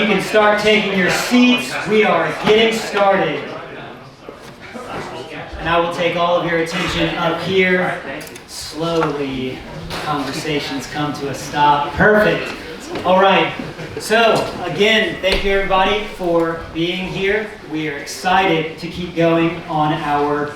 you can start taking your seats, we are getting started. And I will take all of your attention up here. Slowly, conversations come to a stop. Perfect. All right. So, again, thank you everybody for being here. We are excited to keep going on our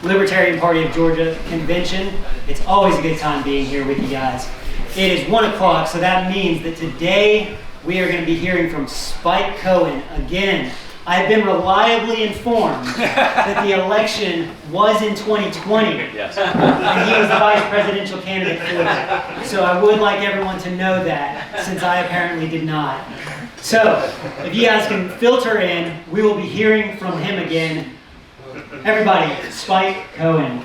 Libertarian Party of Georgia convention. It's always a good time being here with you guys. It is 1 o'clock, so that means that today we are going to be hearing from Spike Cohen again. I've been reliably informed that the election was in 2020, yes. and he was the vice presidential candidate for that. So I would like everyone to know that, since I apparently did not. So, if you guys can filter in, we will be hearing from him again. Everybody, Spike Cohen.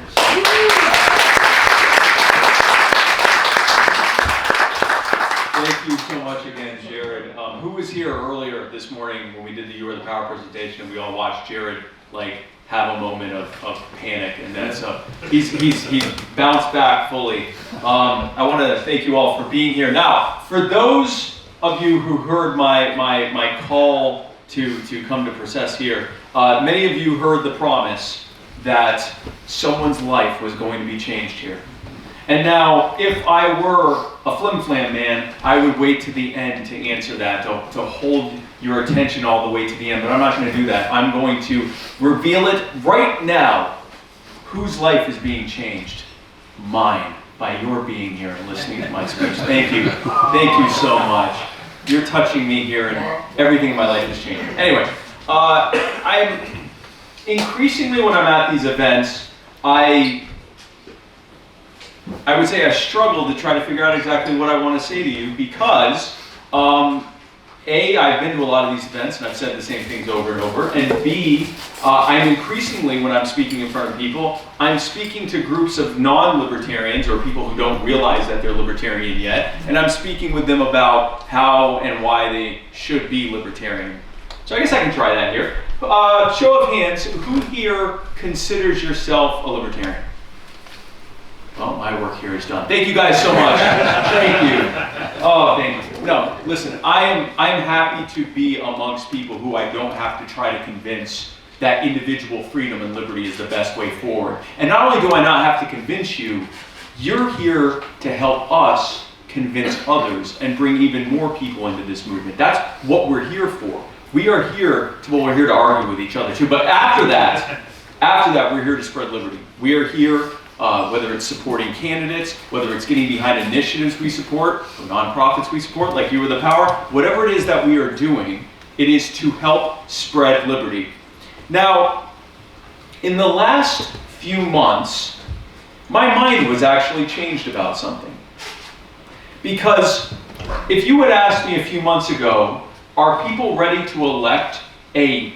Thank you so much again, Jared. Who was here earlier this morning when we did the You Are the Power presentation and we all watched Jared have a moment of panic, and that's he's bounced back fully. I want to thank you all for being here. Now, for those of you who heard my call to come to process here, many of you heard the promise that someone's life was going to be changed here. And now, if I were a flim-flam man, I would wait to the end to answer that, to hold your attention all the way to the end. But I'm not going to do that. I'm going to reveal it right now. Whose life is being changed? Mine, by your being here and listening to my speech. Thank you. Thank you so much. You're touching me here, and everything in my life is changing. Anyway, I'm increasingly, when I'm at these events, I would say I struggle to try to figure out exactly what I want to say to you because, A, I've been to a lot of these events and I've said the same things over and over, and B, I'm increasingly, when I'm speaking in front of people, I'm speaking to groups of non-libertarians or people who don't realize that they're libertarian yet, and I'm speaking with them about how and why they should be libertarian. So I guess I can try that here. Show of hands, who here considers yourself a libertarian? Well, my work here is done. Thank you guys so much. Thank you. Oh, thank you. No, listen, I'm happy to be amongst people who I don't have to try to convince that individual freedom and liberty is the best way forward. And not only do I not have to convince you, you're here to help us convince others and bring even more people into this movement. That's what we're here for. We're here to argue with each other too. But after that, we're here to spread liberty. We are here. Whether it's supporting candidates, whether it's getting behind initiatives we support, or nonprofits we support, like You Are the Power, whatever it is that we are doing, it is to help spread liberty. Now, in the last few months, my mind was actually changed about something. Because if you had asked me a few months ago, are people ready to elect a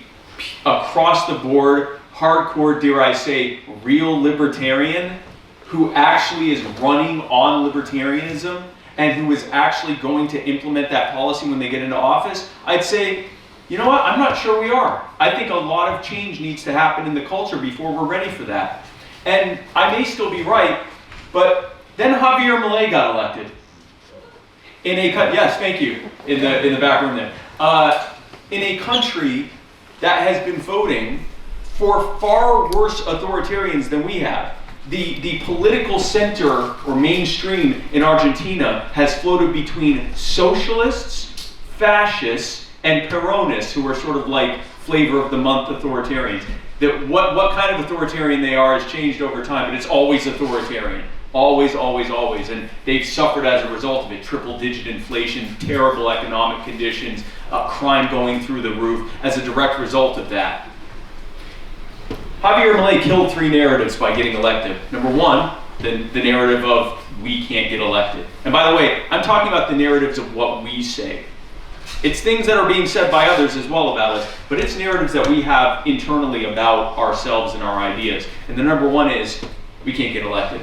across-the-board, hardcore, dare I say, real libertarian who actually is running on libertarianism and who is actually going to implement that policy when they get into office, I'd say, you know what, I'm not sure we are. I think a lot of change needs to happen in the culture before we're ready for that. And I may still be right, but then Javier Milei got elected. Yes, thank you, in the back room there. In a country that has been voting for far worse authoritarians than we have. The political center or mainstream in Argentina has floated between socialists, fascists, and Peronists, who are sort of like flavor of the month authoritarians. What kind of authoritarian they are has changed over time, but it's always authoritarian. Always, always, always. And they've suffered as a result of it. Triple-digit inflation, terrible economic conditions, crime going through the roof as a direct result of that. Javier Milei killed 3 narratives by getting elected. Number one, the narrative of we can't get elected. And by the way, I'm talking about the narratives of what we say. It's things that are being said by others as well about us, but it's narratives that we have internally about ourselves and our ideas. And the number one is, we can't get elected.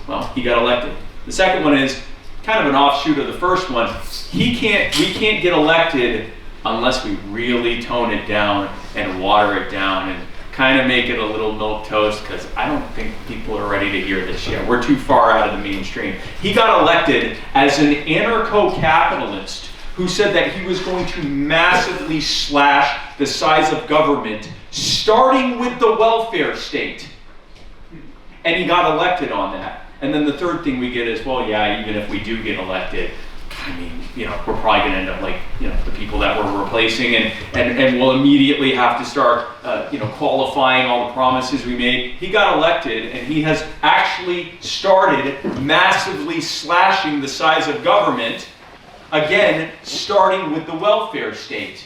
Well, he got elected. The second one is kind of an offshoot of the first one. We can't get elected unless we really tone it down and water it down and kind of make it a little milquetoast, because I don't think people are ready to hear this yet. We're too far out of the mainstream. He got elected as an anarcho-capitalist who said that he was going to massively slash the size of government, starting with the welfare state. And he got elected on that. And then the third thing we get is, well, yeah, even if we do get elected, I mean, you know, we're probably going to end up like, you know, the people that we're replacing, and we'll immediately have to start, you know, qualifying all the promises we made. He got elected, and he has actually started massively slashing the size of government, again, starting with the welfare state.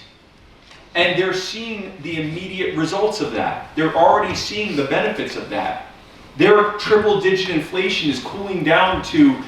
And they're seeing the immediate results of that. They're already seeing the benefits of that. Their triple-digit inflation is cooling down to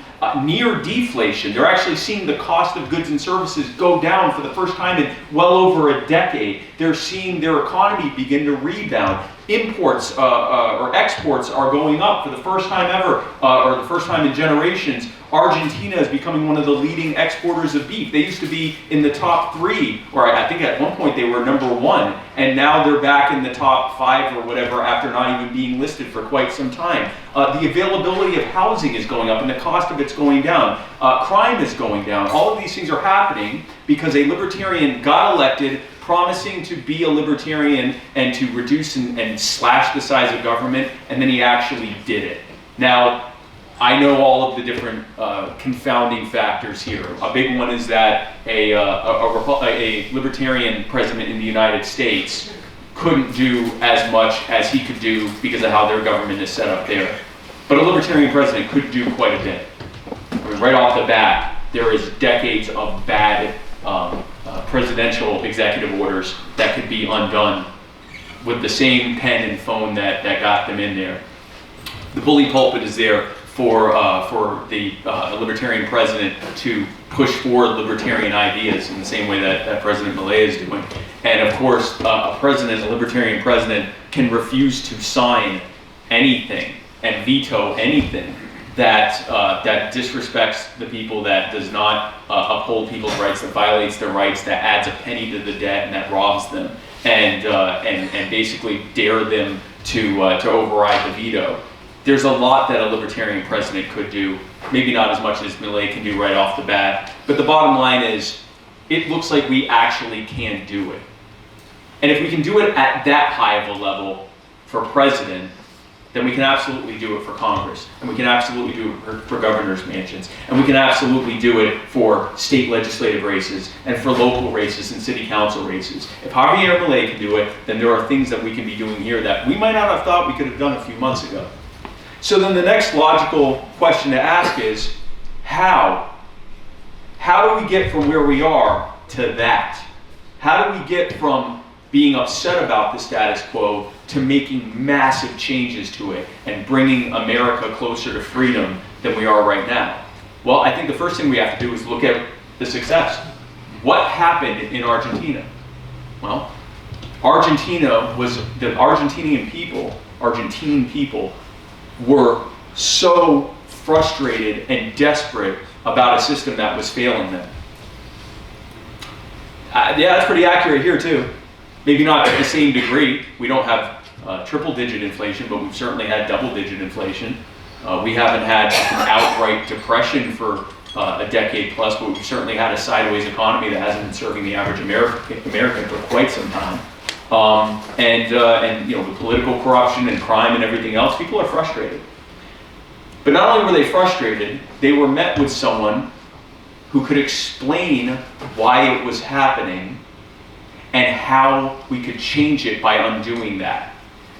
near deflation. They're actually seeing the cost of goods and services go down for the first time in well over a decade. They're seeing their economy begin to rebound. Imports or exports are going up for the first time ever, or the first time in generations. Argentina is becoming one of the leading exporters of beef. They used to be in the top 3, or I think at one point they were number 1, and now they're back in the top 5 or whatever after not even being listed for quite some time. The availability of housing is going up and the cost of it's going down. Crime is going down. All of these things are happening because a libertarian got elected promising to be a libertarian and to reduce and slash the size of government, and then he actually did it. Now, I know all of the different confounding factors here. A big one is that a libertarian president in the United States couldn't do as much as he could do because of how their government is set up there. But a libertarian president could do quite a bit. I mean, right off the bat, there is decades of bad presidential executive orders that could be undone with the same pen and phone that got them in there. The bully pulpit is there for the libertarian president to push forward libertarian ideas in the same way that President Milei is doing. And of course, a libertarian president, can refuse to sign anything and veto anything that disrespects the people, that does not uphold people's rights, that violates their rights, that adds a penny to the debt, and that robs them, and basically dare them to override the veto. There's a lot that a libertarian president could do, maybe not as much as Milei can do right off the bat, but the bottom line is, it looks like we actually can do it. And if we can do it at that high of a level for president, then we can absolutely do it for Congress, and we can absolutely do it for governor's mansions, and we can absolutely do it for state legislative races, and for local races and city council races. If Javier Milei can do it, then there are things that we can be doing here that we might not have thought we could have done a few months ago. So then the next logical question to ask is, how? How do we get from where we are to that? How do we get from being upset about the status quo to making massive changes to it and bringing America closer to freedom than we are right now? Well, I think the first thing we have to do is look at the success. What happened in Argentina? Well, the Argentine people were so frustrated and desperate about a system that was failing them. Yeah, that's pretty accurate here too. Maybe not to the same degree. We don't have triple-digit inflation, but we've certainly had double-digit inflation. We haven't had an outright depression for a decade plus, but we've certainly had a sideways economy that hasn't been serving the average American for quite some time. And you know, with political corruption and crime and everything else, people are frustrated. But not only were they frustrated, they were met with someone who could explain why it was happening and how we could change it by undoing that.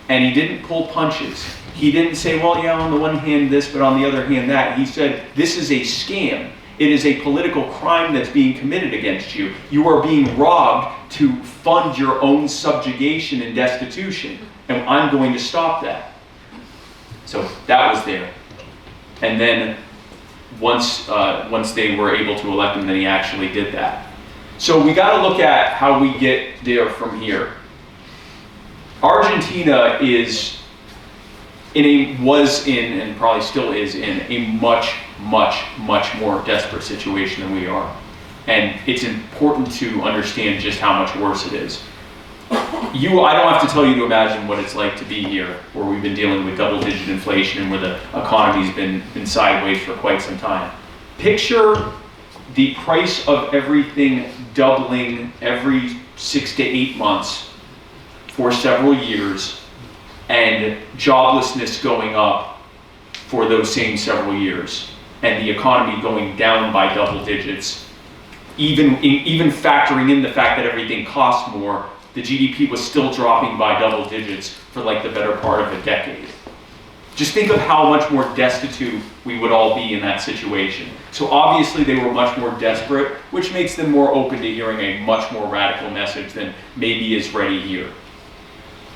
And he didn't pull punches. He didn't say, well, yeah, on the one hand this, but on the other hand that. He said, this is a scam. It is a political crime that's being committed against you. You are being robbed to fund your own subjugation and destitution, and I'm going to stop that. So that was there. And then once they were able to elect him, then he actually did that. So we got to look at how we get there from here. Argentina was in, and probably still is in, a much, much, much more desperate situation than we are. And it's important to understand just how much worse it is. I don't have to tell you to imagine what it's like to be here, where we've been dealing with double-digit inflation and where the economy's been sideways for quite some time. Picture the price of everything doubling every 6 to 8 months for several years, and joblessness going up for those same several years, and the economy going down by double digits, even factoring in the fact that everything costs more, the GDP was still dropping by double digits for like the better part of a decade. Just think of how much more destitute we would all be in that situation. So obviously they were much more desperate, which makes them more open to hearing a much more radical message than maybe is ready here.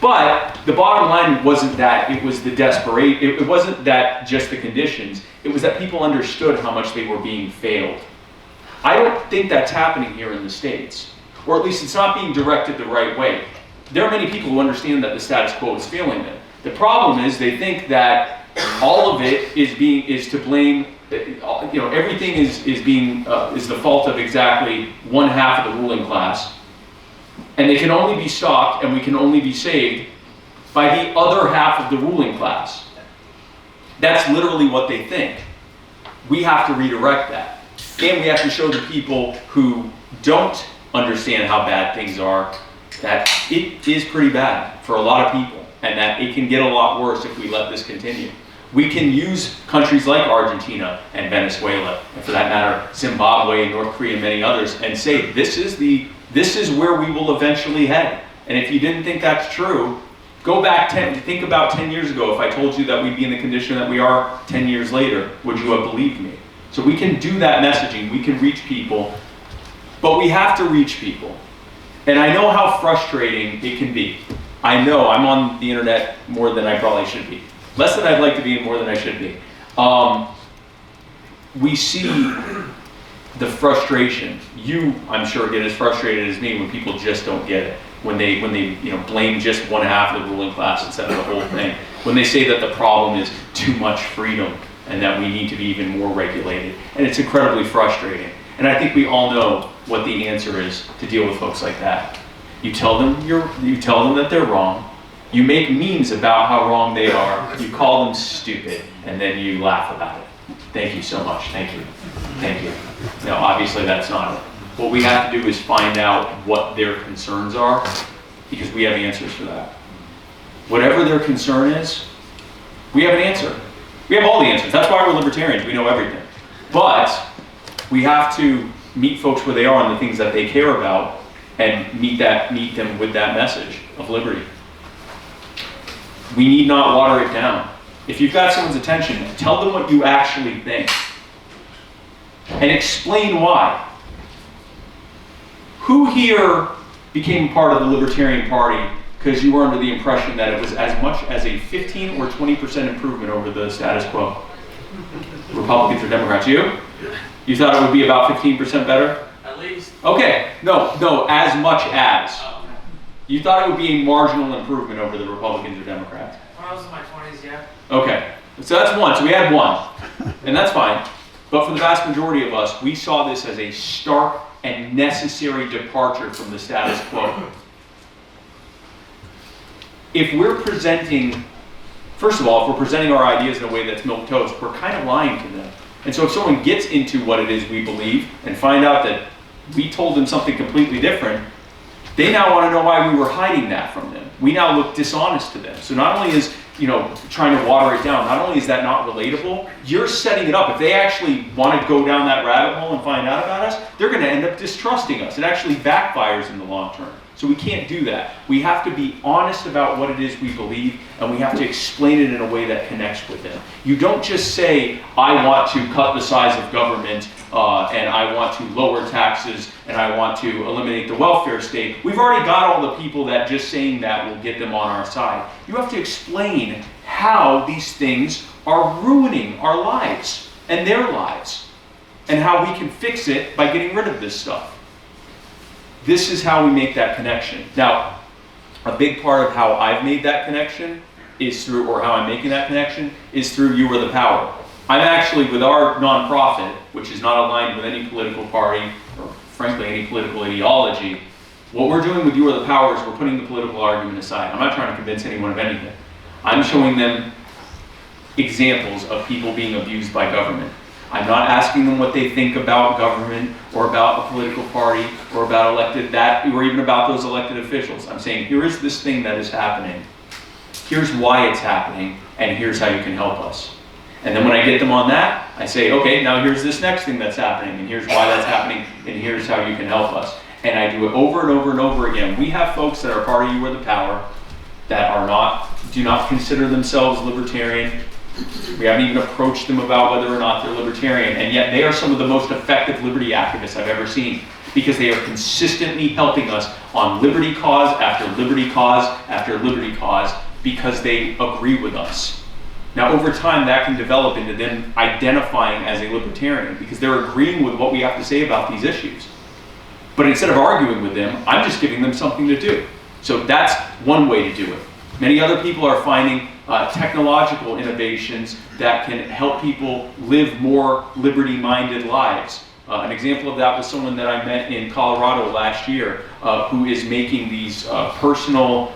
But the bottom line wasn't that, it was the desperation, it wasn't that just the conditions, it was that people understood how much they were being failed. I don't think that's happening here in the States, or at least it's not being directed the right way. There are many people who understand that the status quo is failing them. The problem is they think that all of it is to blame, everything is the fault of exactly one half of the ruling class. And they can only be stopped and we can only be saved by the other half of the ruling class. That's literally what they think. We have to redirect that. And we have to show the people who don't understand how bad things are that it is pretty bad for a lot of people and that it can get a lot worse if we let this continue. We can use countries like Argentina and Venezuela, and for that matter, Zimbabwe and North Korea and many others, and say this is where we will eventually head. And if you didn't think that's true, go back think about 10 years ago. If I told you that we'd be in the condition that we are 10 years later, would you have believed me? So we can do that messaging, we can reach people, but we have to reach people. And I know how frustrating it can be. I know I'm on the internet more than I probably should be. Less than I'd like to be and more than I should be. We see the frustration. You, I'm sure, get as frustrated as me when people just don't get it. When they blame just one half of the ruling class instead of the whole thing. When they say that the problem is too much freedom and that we need to be even more regulated. And it's incredibly frustrating. And I think we all know what the answer is to deal with folks like that. You tell them that they're wrong. You make memes about how wrong they are. You call them stupid, and then you laugh about it. Thank you so much. Thank you. Thank you. No, obviously that's not it. What we have to do is find out what their concerns are, because we have answers for that. Whatever their concern is, we have an answer. We have all the answers. That's why we're libertarians. We know everything. But we have to meet folks where they are on the things that they care about and meet them with that message of liberty. We need not water it down. If you've got someone's attention, tell them what you actually think. And explain why. Who here became part of the Libertarian Party because you were under the impression that it was as much as a 15 or 20% improvement over the status quo? Republicans or Democrats? You? You thought it would be about 15% better? At least. Okay, no, as much as. You thought it would be a marginal improvement over the Republicans or Democrats? When I was in my 20s, yeah. Okay, so that's one. So we had one, and that's fine. But for the vast majority of us, we saw this as a stark and necessary departure from the status quo. If we're presenting, first of all, if we're presenting our ideas in a way that's milquetoast, we're kind of lying to them. And so if someone gets into what it is we believe and find out that we told them something completely different, they now want to know why we were hiding that from them. We now look dishonest to them. So not only is, trying to water it down, not only is that not relatable, you're setting it up. If they actually want to go down that rabbit hole and find out about us, they're going to end up distrusting us. It actually backfires in the long term. So we can't do that. We have to be honest about what it is we believe, and we have to explain it in a way that connects with them. You don't just say, I want to cut the size of government, and I want to lower taxes, and I want to eliminate the welfare state. We've already got all the people that just saying that will get them on our side. You have to explain how these things are ruining our lives and their lives, and how we can fix it by getting rid of this stuff. This is how we make that connection. Now, a big part of how I've made that connection is through, or how I'm making that connection, is through You Are the Power. I'm actually, with our nonprofit, which is not aligned with any political party, or frankly any political ideology, what we're doing with You Are the Power is we're putting the political argument aside. I'm not trying to convince anyone of anything. I'm showing them examples of people being abused by government. I'm not asking them what they think about government or about a political party or about or even about those elected officials. I'm saying, here is this thing that is happening. Here's why it's happening, and here's how you can help us. And then when I get them on that, I say, okay, now here's this next thing that's happening, and here's why that's happening, and here's how you can help us. And I do it over and over and over again. We have folks that are part of You Are the Power that do not consider themselves libertarian. We haven't even approached them about whether or not they're libertarian, and yet they are some of the most effective liberty activists I've ever seen, because they are consistently helping us on liberty cause after liberty cause after liberty cause, because they agree with us. Now, over time, that can develop into them identifying as a libertarian, because they're agreeing with what we have to say about these issues. But instead of arguing with them, I'm just giving them something to do. So that's one way to do it. Many other people are finding technological innovations that can help people live more liberty-minded lives. An example of that was someone that I met in Colorado last year who is making these personal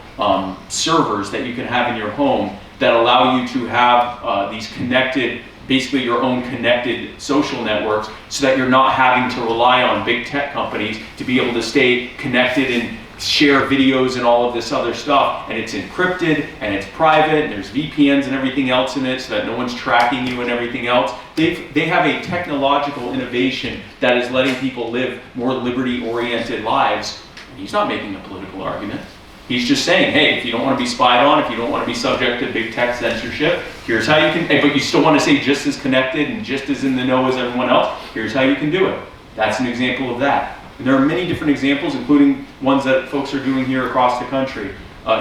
servers that you can have in your home that allow you to have these connected, basically your own connected social networks, so that you're not having to rely on big tech companies to be able to stay connected and share videos and all of this other stuff. And it's encrypted and it's private, and there's VPNs and everything else in it so that no one's tracking you and everything else. They have a technological innovation that is letting people live more liberty-oriented lives. And he's not making a political argument. He's just saying, hey, if you don't want to be spied on, if you don't want to be subject to big tech censorship, here's how you can, but you still want to stay just as connected and just as in the know as everyone else, here's how you can do it. That's an example of that. And there are many different examples, including ones that folks are doing here across the country,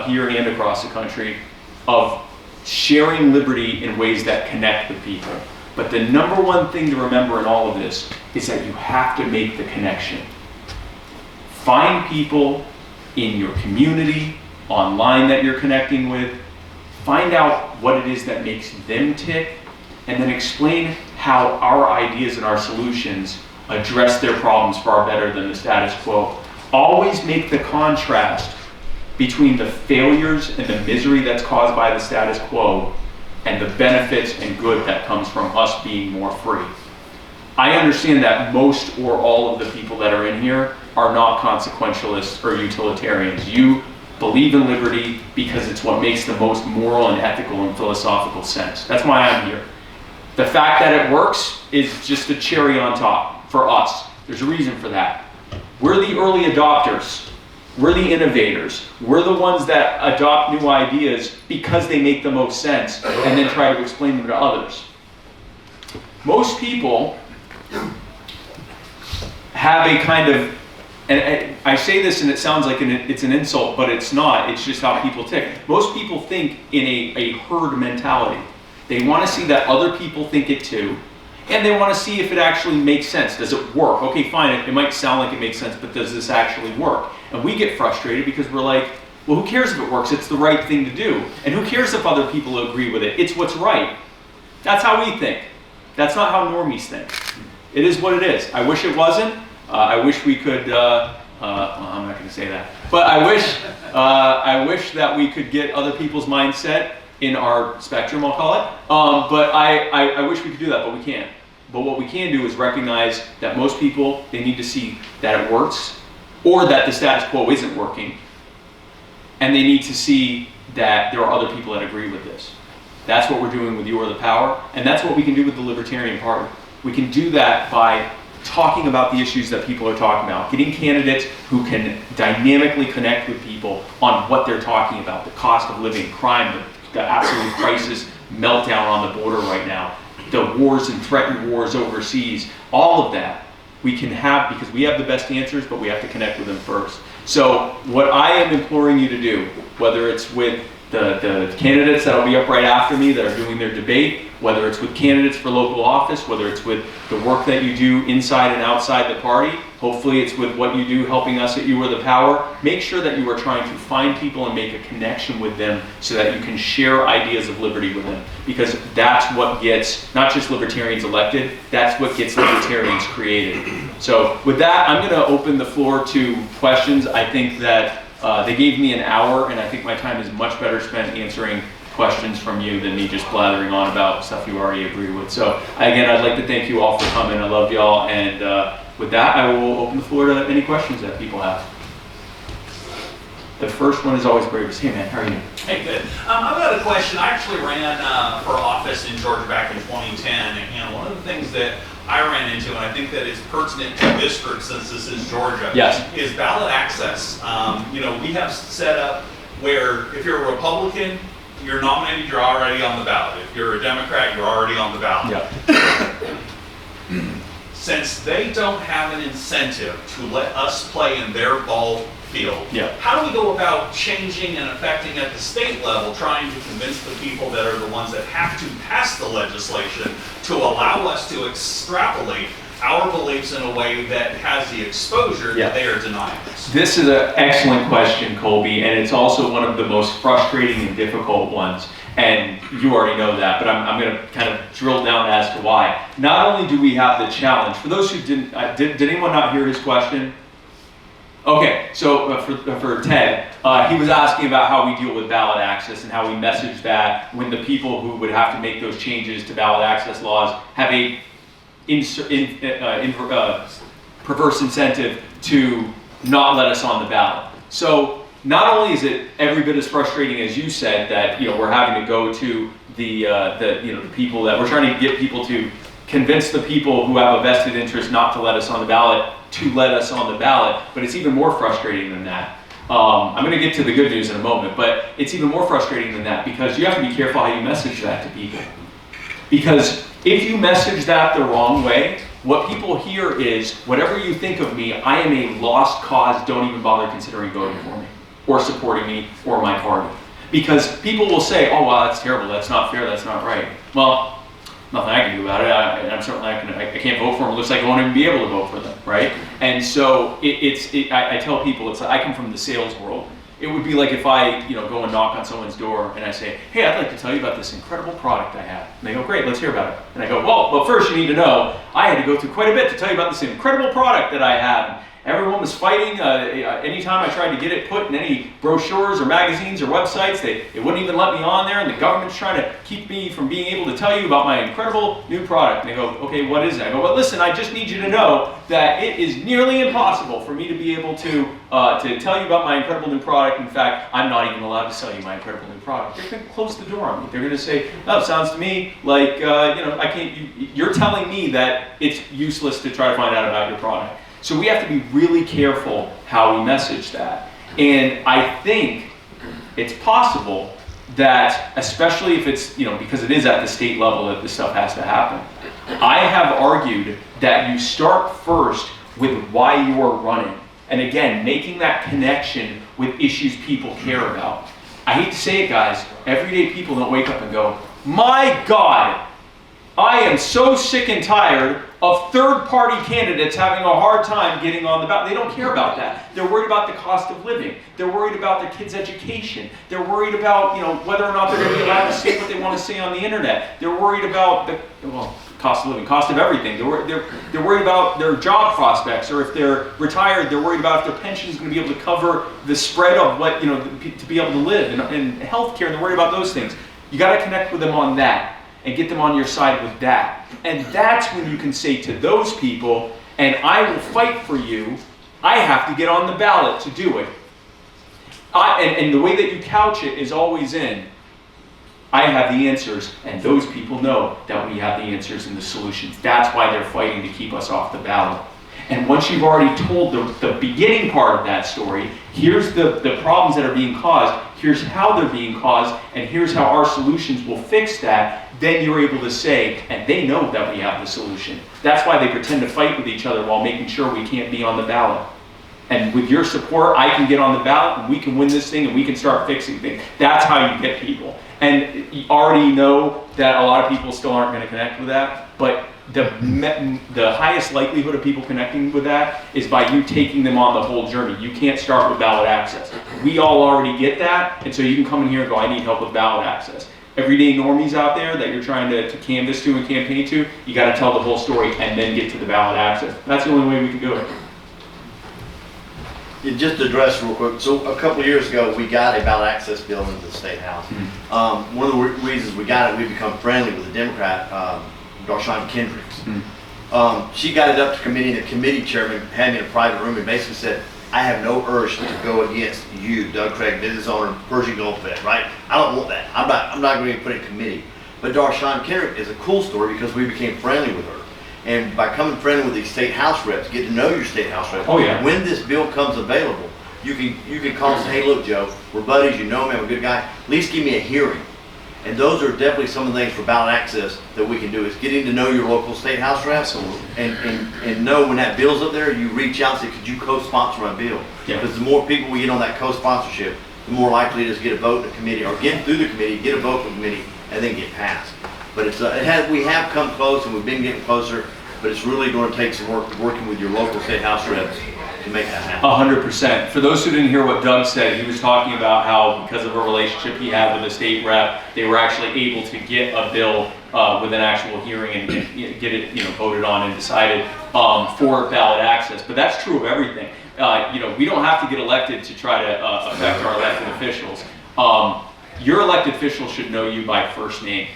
here and across the country, of sharing liberty in ways that connect with people. But the number one thing to remember in all of this is that you have to make the connection. Find people in your community, online that you're connecting with, find out what it is that makes them tick, and then explain how our ideas and our solutions address their problems far better than the status quo. Always make the contrast between the failures and the misery that's caused by the status quo and the benefits and good that comes from us being more free. I understand that most or all of the people that are in here are not consequentialists or utilitarians. You believe in liberty because it's what makes the most moral and ethical and philosophical sense. That's why I'm here. The fact that it works is just a cherry on top for us. There's a reason for that. We're the early adopters. We're the innovators. We're the ones that adopt new ideas because they make the most sense and then try to explain them to others. Most people have a kind of, and I say this and it sounds like it's an insult, but it's not. It's just how people tick. Most people think in a herd mentality. They want to see that other people think it too, and they want to see if it actually makes sense. Does it work? Okay, fine, it might sound like it makes sense, but does this actually work? And we get frustrated because we're like, well, who cares if it works? It's the right thing to do. And who cares if other people agree with it? It's what's right. That's how we think. That's not how normies think. It is what it is. I wish it wasn't. I wish we could, well, I'm not going to say that. But I wish that we could get other people's mindset in our spectrum, I'll call it. But I wish we could do that, but we can't. But what we can do is recognize that most people, they need to see that it works, or that the status quo isn't working. And they need to see that there are other people that agree with this. That's what we're doing with You Are the Power, and that's what we can do with the Libertarian Party. We can do that by talking about the issues that people are talking about, getting candidates who can dynamically connect with people on what they're talking about, the cost of living, crime, the absolute crisis, meltdown on the border right now, the wars and threatened wars overseas, all of that we can have because we have the best answers, but we have to connect with them first. So what I am imploring you to do, whether it's with the candidates that'll be up right after me that are doing their debate, whether it's with candidates for local office, whether it's with the work that you do inside and outside the party, hopefully it's with what you do helping us at You Are the Power, make sure that you are trying to find people and make a connection with them so that you can share ideas of liberty with them. Because that's what gets not just libertarians elected, that's what gets libertarians created. So with that, I'm going to open the floor to questions. I think that they gave me an hour, and I think my time is much better spent answering questions from you than me just blathering on about stuff you already agree with. So again, I'd like to thank you all for coming. I love y'all, and with that, I will open the floor to any questions that people have. The first one is always bravest. Hey man, how are you? Hey, good. I've got a question. I actually ran for office in Georgia back in 2010, and one of the things that I ran into, and I think that is pertinent to district since this is Georgia, Yes. is ballot access. You know, we have set up where if you're a Republican, you're nominated, you're already on the ballot. If you're a Democrat, you're already on the ballot. Yeah. Since they don't have an incentive to let us play in their ball field, Yeah. how do we go about changing and affecting at the state level, trying to convince the people that are the ones that have to pass the legislation to allow us to extrapolate our beliefs in a way that has the exposure Yeah. that they are denying us? This is an excellent question, Colby, and it's also one of the most frustrating and difficult ones. And you already know that, but I'm going to kind of drill down as to why. Not only do we have the challenge, for those who didn't, did anyone not hear his question? Okay, so for Ted, he was asking about how we deal with ballot access and how we message that when the people who would have to make those changes to ballot access laws have a perverse incentive to not let us on the ballot. So not only is it every bit as frustrating as you said that we're having to go to the people that we're trying to get people to convince the people who have a vested interest not to let us on the ballot to let us on the ballot, but it's even more frustrating than that. I'm going to get to the good news in a moment, but it's even more frustrating than that because you have to be careful how you message that to people. Because if you message that the wrong way, what people hear is, whatever you think of me, I am a lost cause, don't even bother considering voting for me, or supporting me, or my party. Because people will say, oh wow, that's terrible, that's not fair, that's not right. Well, nothing I can do about it. I'm certainly not gonna, I can't vote for them. It looks like I won't even be able to vote for them, right? And so I tell people, it's like, I come from the sales world. It would be like if I go and knock on someone's door and I say, hey, I'd like to tell you about this incredible product I have. And they go, great, let's hear about it. And I go, well, first you need to know, I had to go through quite a bit to tell you about this incredible product that I have. Everyone was fighting. Anytime I tried to get it put in any brochures or magazines or websites, they wouldn't even let me on there, and the government's trying to keep me from being able to tell you about my incredible new product. And they go, okay, what is it? I go, well, listen, I just need you to know that it is nearly impossible for me to be able to tell you about my incredible new product. In fact, I'm not even allowed to sell you my incredible new product. They're going to close the door on me. They're going to say, oh, it sounds to me like, I can't, you're telling me that it's useless to try to find out about your product. So we have to be really careful how we message that. And I think it's possible that, especially if it's, because it is at the state level that this stuff has to happen. I have argued that you start first with why you're running. And again, making that connection with issues people care about. I hate to say it, guys, everyday people don't wake up and go, my God, I am so sick and tired of third-party candidates having a hard time getting on the ballot. They don't care about that. They're worried about the cost of living. They're worried about their kids' education. They're worried about, whether or not they're going to be allowed to say what they want to say on the internet. They're worried about the cost of living, cost of everything. They're worried about their job prospects, or if they're retired, they're worried about if their pension is going to be able to cover the spread of what, to be able to live, and healthcare, and they're worried about those things. You got to connect with them on that. And get them on your side with that. And that's when you can say to those people, and I will fight for you, I have to get on the ballot to do it. And the way that you couch it is always in, I have the answers, and those people know that we have the answers and the solutions. That's why they're fighting to keep us off the ballot. And once you've already told the beginning part of that story, here's the problems that are being caused, here's how they're being caused, and here's how our solutions will fix that, then you're able to say, and they know that we have the solution. That's why they pretend to fight with each other while making sure we can't be on the ballot. And with your support, I can get on the ballot, and we can win this thing, and we can start fixing things. That's how you get people. And you already know that a lot of people still aren't going to connect with that, but the highest likelihood of people connecting with that is by you taking them on the whole journey. You can't start with ballot access. We all already get that, and so you can come in here and go, I need help with ballot access. Everyday normies out there that you're trying to canvass to and campaign to, you got to tell the whole story and then get to the ballot access. That's the only way we can do it. Yeah, just to address real quick, so a couple of years ago, we got a ballot access bill into the State House. One of the reasons we got it, we become friendly with the Democrat, Darshan Kendricks. She got it up to committee, and the committee chairman had me in a private room and basically said, I have no urge to go against you, Doug Craig, business owner, Pershing Gulf vet, right? I don't want that. I'm not going to put it in committee. But Darshan Kendrick is a cool story because we became friendly with her. And by coming friendly with these state house reps, get to know your state house reps. Oh, yeah. When this bill comes available, you can call and say, hey, look, Joe, we're buddies, you know me, I'm a good guy. At least give me a hearing. And those are definitely some of the things for ballot access that we can do, is getting to know your local state house reps. And know when that bill's up there, you reach out and say, could you co-sponsor my bill? Because the more people we get on that co-sponsorship, the more likely it is to get a vote in the committee, or get through the committee, get a vote from the committee, and then get passed. But it's we have come close, and we've been getting closer, but it's really going to take some work working with your local state house reps to make that happen. 100%. For those who didn't hear what Doug said, he was talking about how because of a relationship he had with a state rep, they were actually able to get a bill with an actual hearing and get it voted on and decided for ballot access. But that's true of everything. We don't have to get elected to try to affect our elected officials. Your elected officials should know you by first name.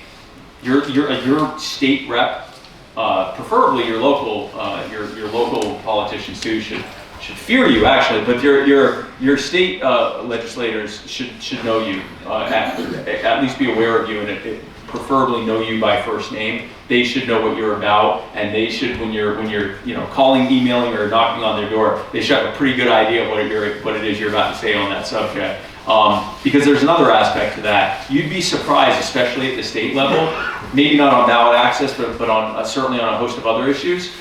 Your state rep, preferably your local politicians too, should fear you actually, but your state legislators should know you, at least be aware of you, and preferably know you by first name. They should know what you're about, and they should, when you're calling, emailing, or knocking on their door, they should have a pretty good idea of what it is you're about to say on that subject. Because there's another aspect to that. You'd be surprised, especially at the state level, maybe not on ballot access, but on certainly on a host of other issues.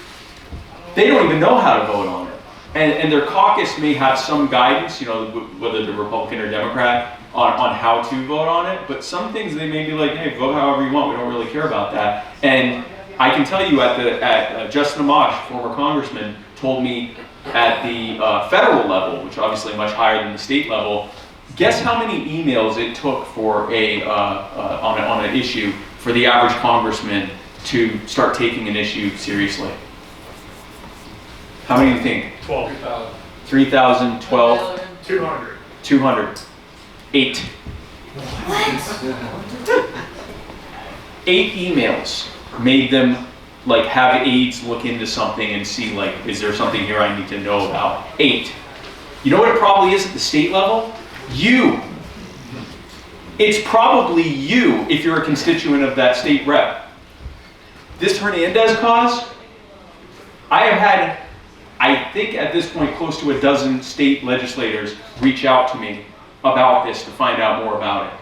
They don't even know how to vote on it. And their caucus may have some guidance, whether they're Republican or Democrat, on how to vote on it. But some things they may be like, hey, vote however you want. We don't really care about that. And I can tell you at Justin Amash, former congressman, told me at the federal level, which obviously much higher than the state level, guess how many emails it took for on an issue for the average congressman to start taking an issue seriously? How many do you think? 12,000. 3,000, 12? 200. 200. 8. 8 emails made them have aides look into something and see is there something here I need to know about? 8. You know what it probably is at the state level? You. It's probably you if you're a constituent of that state rep. This Hernandez cause, I have had, I think at this point, close to a dozen state legislators reach out to me about this to find out more about it.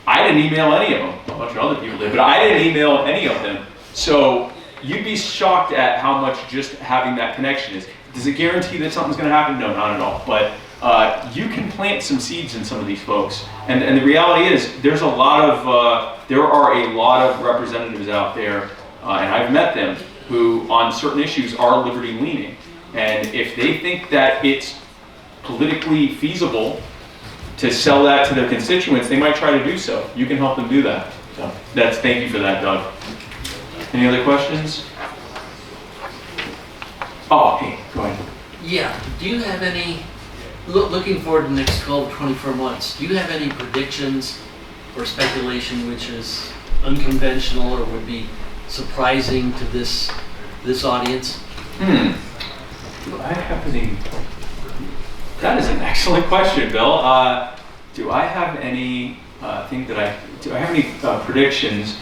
I didn't email any of them. A bunch of other people did, but I didn't email any of them. So you'd be shocked at how much just having that connection is. Does it guarantee that something's going to happen? No, not at all. But you can plant some seeds in some of these folks. And the reality is, there are a lot of representatives out there, and I've met them, who on certain issues are liberty leaning. And if they think that it's politically feasible to sell that to their constituents, they might try to do so. You can help them do that. So thank you for that, Doug. Any other questions? Oh, hey, go ahead. Yeah, do you have any, looking forward to the next 12 to 24 months, do you have any predictions or speculation which is unconventional or would be surprising to this audience? Do I have any? That is an excellent question, Bill. Do I have any predictions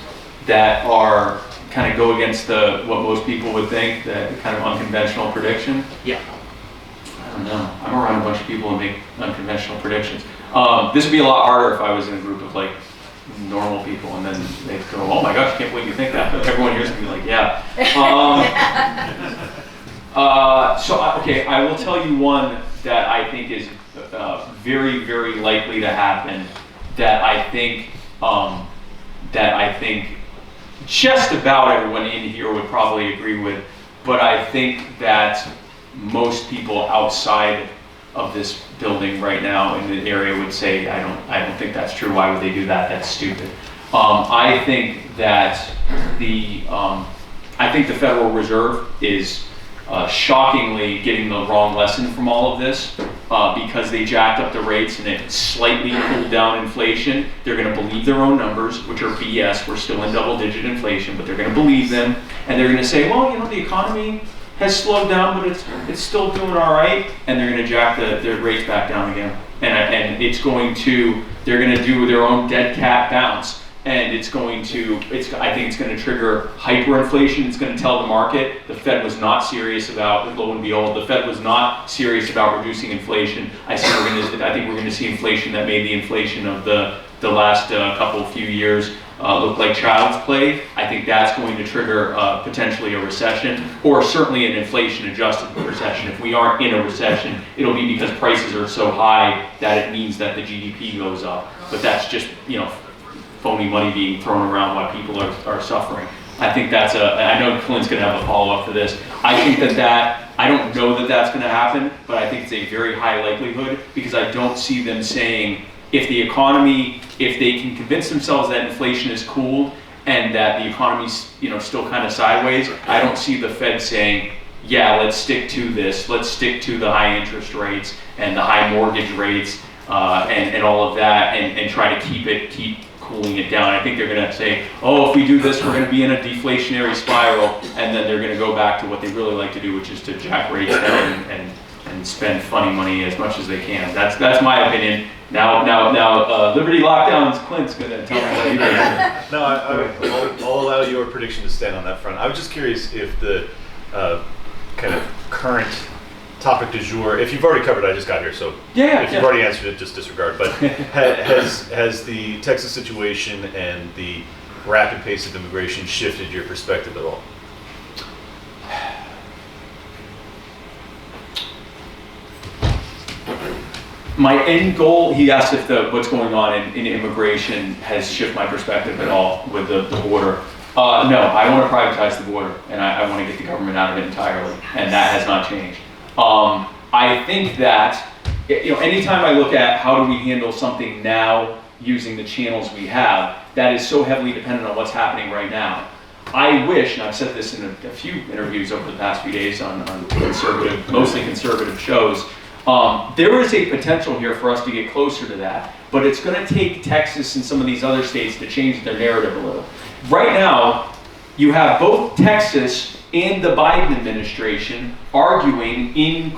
that are kind of go against what most people would think, that kind of unconventional prediction? Yeah. I don't know. I'm around a bunch of people who make unconventional predictions. This would be a lot harder if I was in a group of normal people, and then they'd go, "Oh my gosh, I can't believe you think that." But everyone here's gonna be like, "Yeah." Okay, I will tell you one that I think is very, very likely to happen. That I think just about everyone in here would probably agree with, but I think that most people outside of this building right now in the area would say, I don't think that's true. Why would they do that? That's stupid. I think that the Federal Reserve is shockingly getting the wrong lesson from all of this because they jacked up the rates and it slightly cooled down inflation. They're going to believe their own numbers, which are BS. We're still in double-digit inflation, but they're going to believe them, and they're going to say, well, you know, the economy has slowed down, but it's still doing all right, and they're going to jack the rates back down again. And it's going to, they're going to do their own dead cat bounce, and I think it's going to trigger hyperinflation. It's going to tell the market the Fed was not serious about, lo and behold, the Fed was not serious about reducing inflation. I think we're going to see inflation that made the inflation of the last few years look like child's play. I think that's going to trigger potentially a recession, or certainly an inflation-adjusted recession. If we aren't in a recession, it'll be because prices are so high that it means that the GDP goes up. But that's just, you know, phony money being thrown around while people are suffering. I think that's I know Clint's going to have a follow-up to this. I think I don't know that that's going to happen, but I think it's a very high likelihood, because I don't see them saying, if the economy, if they can convince themselves that inflation is cooled and that the economy's, you know, still kind of sideways, I don't see the Fed saying, yeah, let's stick to this, let's stick to the high interest rates and the high mortgage rates and all of that, and try to keep cooling it down. I think they're going to say, oh, if we do this, we're going to be in a deflationary spiral, and then they're going to go back to what they really like to do, which is to jack rates down and spend funny money as much as they can. That's my opinion. Now, Liberty lockdowns. Clint's going to tell me what he thinks. No, I'll allow your prediction to stand on that front. I was just curious if the kind of current topic du jour, if you've already covered it, I just got here, so if you've already answered it, just disregard. But has the Texas situation and the rapid pace of immigration shifted your perspective at all? My end goal, he asked if what's going on in immigration has shifted my perspective at all with the border. No, I want to privatize the border, and I want to get the government out of it entirely, and that has not changed. I think that, you know, anytime I look at how do we handle something now using the channels we have, that is so heavily dependent on what's happening right now. I wish, and I've said this in a few interviews over the past few days on mostly conservative shows, there is a potential here for us to get closer to that, but it's going to take Texas and some of these other states to change their narrative a little. Right now, you have both Texas and the Biden administration arguing in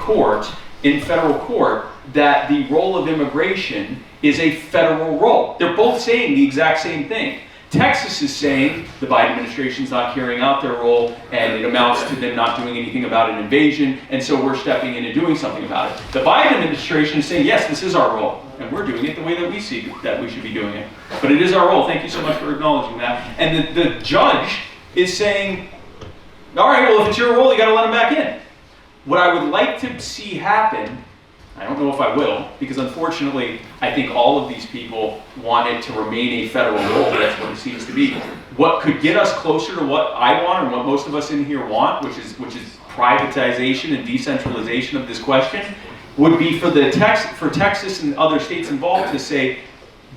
federal court, that the role of immigration is a federal role. They're both saying the exact same thing. Texas is saying the Biden administration is not carrying out their role, and it amounts to them not doing anything about an invasion, and so we're stepping in and doing something about it. The Biden administration is saying, yes, this is our role, and we're doing it the way that we see that we should be doing it. But it is our role. Thank you so much for acknowledging that. And the judge is saying, all right, well, if it's your role, you got to let them back in. What I would like to see happen, I don't know if I will, because unfortunately, I think all of these people want it to remain a federal role. That's what it seems to be. What could get us closer to what I want, and what most of us in here want, which is privatization and decentralization of this question, would be for Texas and other states involved to say,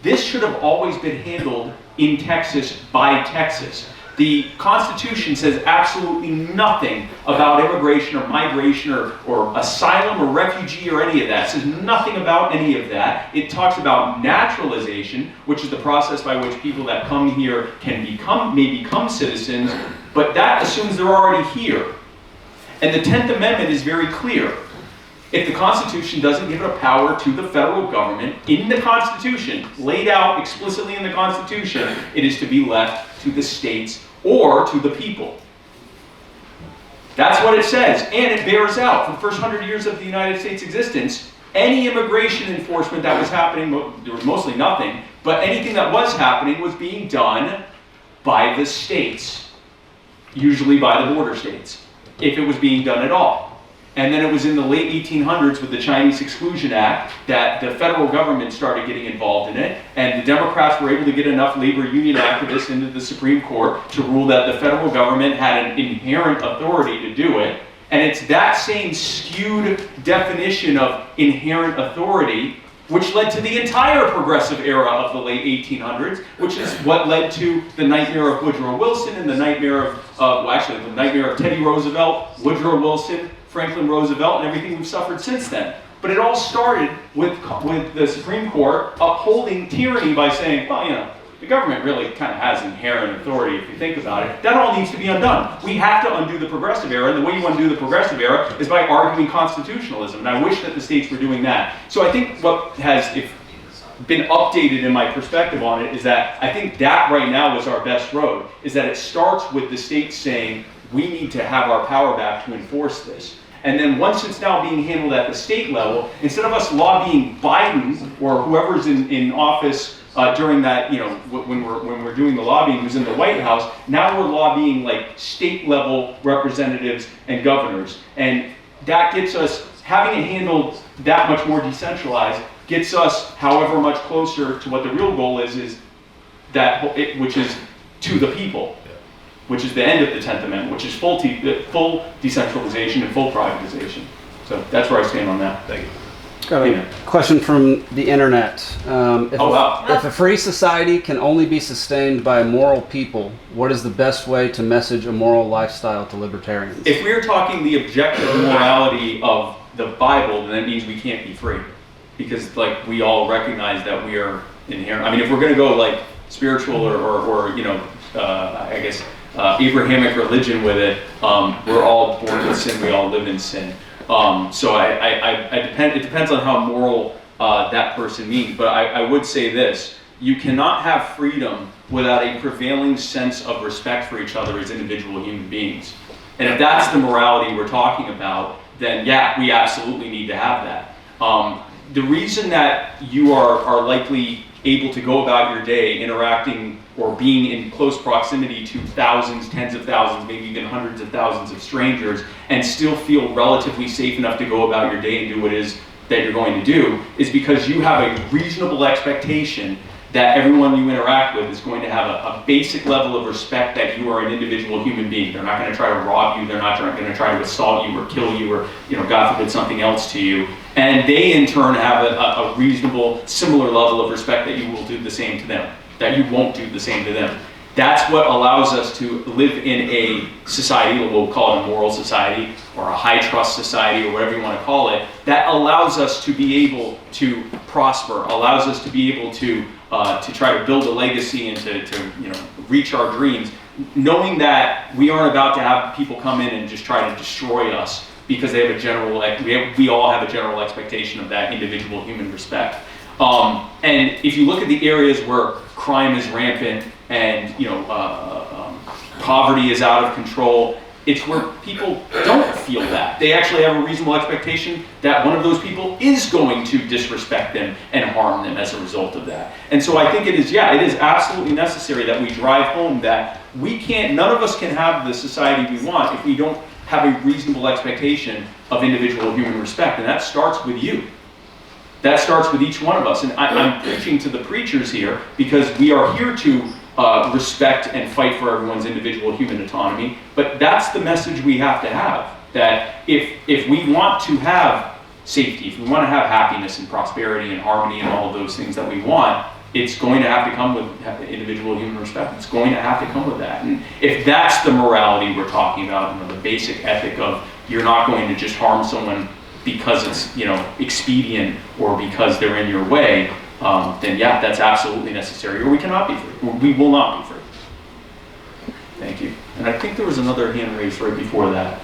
this should have always been handled in Texas by Texas. The Constitution says absolutely nothing about immigration or migration or asylum or refugee or any of that. It says nothing about any of that. It talks about naturalization, which is the process by which people that come here may become citizens, but that assumes they're already here. And the 10th Amendment is very clear. If the Constitution doesn't give a power to the federal government in the Constitution, laid out explicitly in the Constitution, it is to be left to the states or to the people. That's what it says, and it bears out. For the first 100 years of the United States' existence, any immigration enforcement that was happening, there was mostly nothing, but anything that was happening was being done by the states, usually by the border states, if it was being done at all. And then it was in the late 1800s with the Chinese Exclusion Act that the federal government started getting involved in it, and the Democrats were able to get enough labor union activists into the Supreme Court to rule that the federal government had an inherent authority to do it. And it's that same skewed definition of inherent authority which led to the entire progressive era of the late 1800s, which is what led to the nightmare of Woodrow Wilson and the nightmare of, the nightmare of Teddy Roosevelt, Woodrow Wilson, Franklin Roosevelt, and everything we've suffered since then. But it all started with the Supreme Court upholding tyranny by saying, well, you know, the government really kind of has inherent authority if you think about it. That all needs to be undone. We have to undo the progressive era, and the way you undo the progressive era is by arguing constitutionalism, and I wish that the states were doing that. So I think what has been updated in my perspective on it is that I think that right now is our best road, is that it starts with the states saying, we need to have our power back to enforce this. And then once it's now being handled at the state level, instead of us lobbying Biden or whoever's in office during that, you know, when we're doing the lobbying, who's in the White House, now we're lobbying like state level representatives and governors. And that gets us, having it handled that much more decentralized, gets us however much closer to what the real goal is that, which is to the people. Which is the end of the 10th Amendment, which is full decentralization and full privatization. So that's where I stand on that. Thank you. Got a question from the internet. If a free society can only be sustained by moral people, what is the best way to message a moral lifestyle to libertarians? If we're talking the objective morality of the Bible, then that means we can't be free. Because like we all recognize that we are inherent. I mean, if we're going to go like spiritual or you know, I guess, Abrahamic religion with it, we're all born with sin, we all live in sin. So it depends on how moral that person means, but I would say this, you cannot have freedom without a prevailing sense of respect for each other as individual human beings. And if that's the morality we're talking about, then yeah, we absolutely need to have that. The reason that you are likely able to go about your day interacting or being in close proximity to thousands, tens of thousands, maybe even hundreds of thousands of strangers and still feel relatively safe enough to go about your day and do what it is that you're going to do is because you have a reasonable expectation that everyone you interact with is going to have a basic level of respect that you are an individual human being. They're not going to try to rob you, they're not going to try to assault you or kill you or, you know, God forbid, something else to you. And they in turn have a reasonable, similar level of respect that you will do the same to them, that you won't do the same to them. That's what allows us to live in a society, we'll call it a moral society, or a high trust society, or whatever you want to call it, that allows us to be able to prosper, allows us to be able to try to build a legacy and to you know, reach our dreams, knowing that we aren't about to have people come in and just try to destroy us because they have a general, we all have a general expectation of that individual human respect. And if you look at the areas where crime is rampant and, you know, poverty is out of control, it's where people don't feel that. They actually have a reasonable expectation that one of those people is going to disrespect them and harm them as a result of that. And so I think it is absolutely necessary that we drive home that none of us can have the society we want if we don't have a reasonable expectation of individual human respect. And that starts with you. That starts with each one of us. And I'm preaching to the preachers here because we are here to respect and fight for everyone's individual human autonomy. But that's the message we have to have. That if we want to have safety, if we want to have happiness and prosperity and harmony and all of those things that we want, it's going to have to come with individual human respect. It's going to have to come with that. And if that's the morality we're talking about, you know, the basic ethic of you're not going to just harm someone because it's, you know, expedient or because they're in your way, then yeah, that's absolutely necessary, or we cannot be free, or we will not be free. Thank you. And I think there was another hand raised right before that,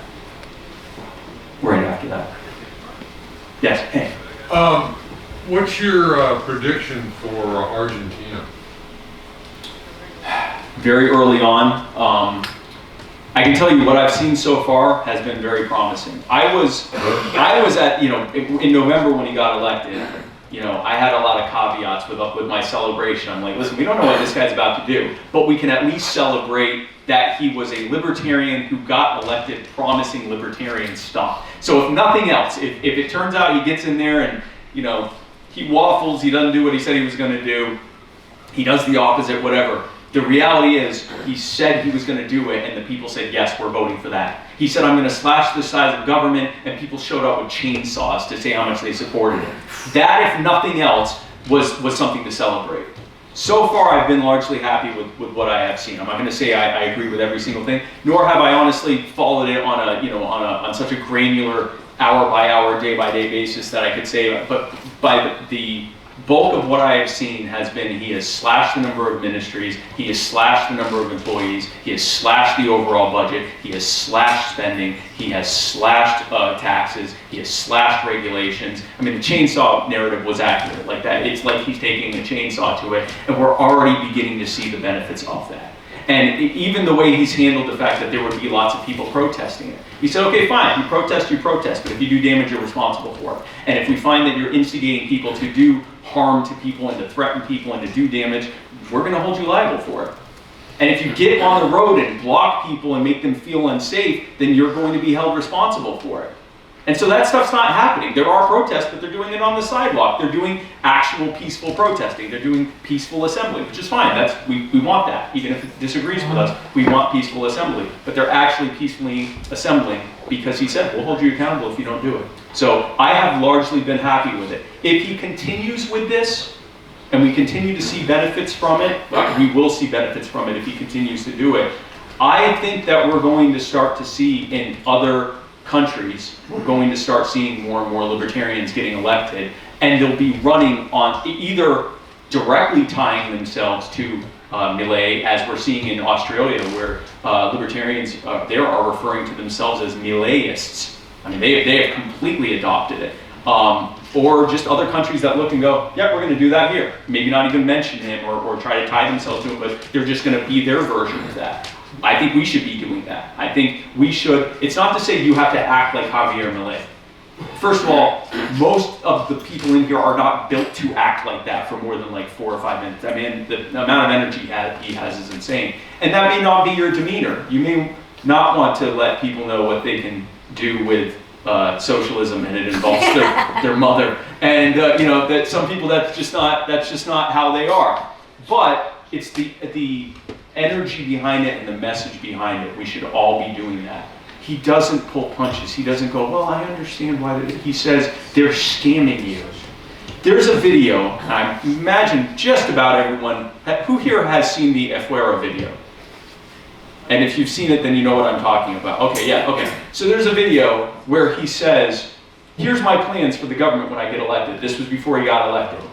right after that. Yes, hey. What's your prediction for Argentina? Very early on. I can tell you what I've seen so far has been very promising. I was at, you know, in November when he got elected, you know, I had a lot of caveats with my celebration. I'm like, listen, we don't know what this guy's about to do, but we can at least celebrate that he was a libertarian who got elected promising libertarian stuff. So if nothing else, if it turns out he gets in there and, you know, he waffles, he doesn't do what he said he was going to do, he does the opposite, whatever, The reality is, he said he was going to do it, and the people said, yes, we're voting for that. He said, I'm going to slash the size of government, and people showed up with chainsaws to say how much they supported it. That, if nothing else, was something to celebrate. So far, I've been largely happy with what I have seen. I'm not going to say I agree with every single thing, nor have I honestly followed it on such a granular hour by hour, day by day basis that I could say. But by the bulk of what I have seen has been he has slashed the number of ministries, he has slashed the number of employees, he has slashed the overall budget, he has slashed spending, he has slashed taxes, he has slashed regulations. I mean, the chainsaw narrative was accurate like that. It's like he's taking a chainsaw to it, and we're already beginning to see the benefits of that. And even the way he's handled the fact that there would be lots of people protesting it. He said, okay, fine, you protest, but if you do damage, you're responsible for it. And if we find that you're instigating people to do harm to people and to threaten people and to do damage, we're going to hold you liable for it. And if you get on the road and block people and make them feel unsafe, then you're going to be held responsible for it. And so that stuff's not happening. There are protests, but they're doing it on the sidewalk. They're doing actual peaceful protesting. They're doing peaceful assembly, which is fine. We want that. Even if it disagrees with us, we want peaceful assembly. But they're actually peacefully assembling because he said, we'll hold you accountable if you don't do it. So I have largely been happy with it. If he continues with this, and we continue to see benefits from it, we will see benefits from it if he continues to do it. I think that we're going to start to see in other countries, we're going to start seeing more and more libertarians getting elected, and they'll be running on either directly tying themselves to Millet, as we're seeing in Australia, where libertarians there are referring to themselves as Milletists. I mean, they have completely adopted it. Or just other countries that look and go, yeah, we're going to do that here. Maybe not even mention him or try to tie themselves to him, but they're just going to be their version of that. I think we should be doing that. I think we should. It's not to say you have to act like Javier Millet. First of all, most of the people in here are not built to act like that for more than like 4 or 5 minutes. I mean, the amount of energy he has is insane. And that may not be your demeanor. You may not want to let people know what they can do with socialism, and it involves their mother. And that some people that's just not how they are. But it's the energy behind it and the message behind it. We should all be doing that. He doesn't pull punches. He doesn't go, well, I understand why. He says, they're scamming you. There's a video, I imagine just about everyone, who here has seen the Afuera video? And if you've seen it, then you know what I'm talking about. Okay, yeah, okay. So there's a video where he says, here's my plans for the government when I get elected. This was before he got elected.